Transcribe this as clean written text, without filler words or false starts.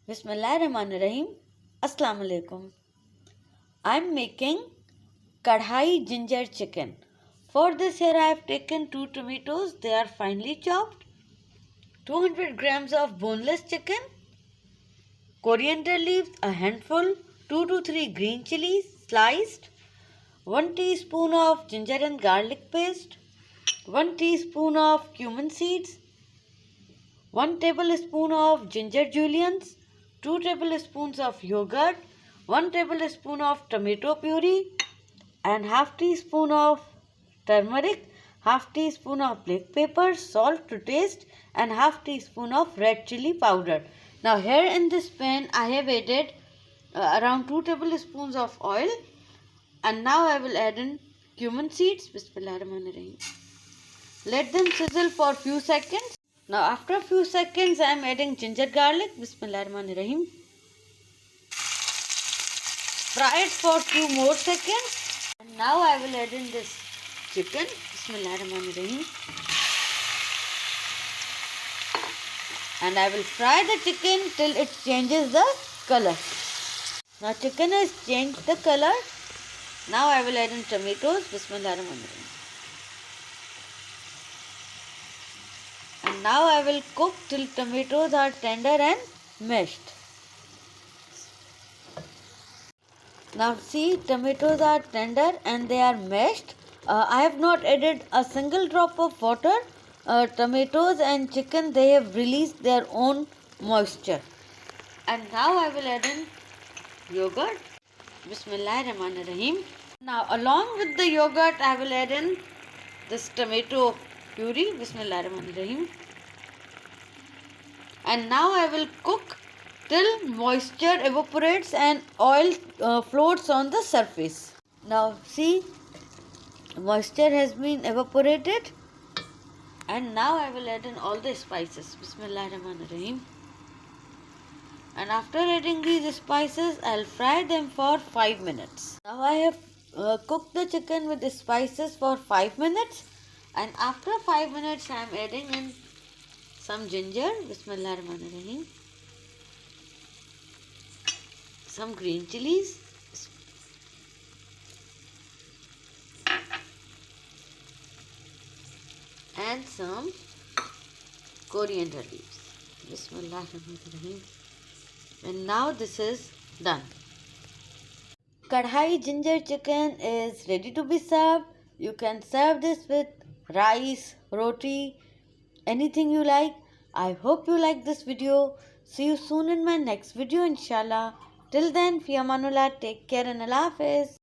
Bismillahirrahmanirrahim. Assalamu alaikum. I'm making Karahi ginger chicken. For this here I have taken 2 tomatoes. They are finely chopped. 200 grams of boneless chicken. Coriander leaves a handful. 2 to 3 green chilies sliced. 1 teaspoon of ginger and garlic paste. 1 teaspoon of cumin seeds. 1 tablespoon of ginger julienne, 2 tablespoons of yogurt, 1 tablespoon of tomato puree, and half teaspoon of turmeric, half teaspoon of black pepper, salt to taste, and half teaspoon of red chili powder. Now here in this pan I have added around 2 tablespoons of oil, and now I will add in cumin seeds. Bismillahirrahmanirrahim. Let them sizzle for few seconds. Now after a few seconds I am adding ginger garlic. Bismillahirrahmanirrahim. Fry it for few more seconds. And now I will add in this chicken. Bismillahirrahmanirrahim. And I will fry the chicken till it changes the color. Now chicken has changed the color. Now I will add in tomatoes. Bismillahirrahmanirrahim. And now I will cook till tomatoes are tender and mashed. Now see, tomatoes are tender and they are mashed. I have not added a single drop of water. Tomatoes and chicken, they have released their own moisture. And now I will add in yogurt. Bismillahirrahmanirrahim. Now along with the yogurt I will add in this tomato puree. Bismillahirrahmanirrahim. And now I will cook till moisture evaporates and oil floats on the surface. Now see, moisture has been evaporated, and now I will add in all the spices. Bismillahirrahmanirrahim. And after adding these spices, I will fry them for 5 minutes. Now I have cooked the chicken with the spices for 5 minutes, and after 5 minutes I am adding in some ginger. Bismillahirrahmanirrahim. Some green chilies. And some coriander leaves. Bismillahirrahmanirrahim. And now this is done. Karahi ginger chicken is ready to be served. You can serve this with rice, roti, anything you like. I hope you like this video. See you soon in my next video, inshallah. Till then, fi amanullah, take care and Allah Hafiz.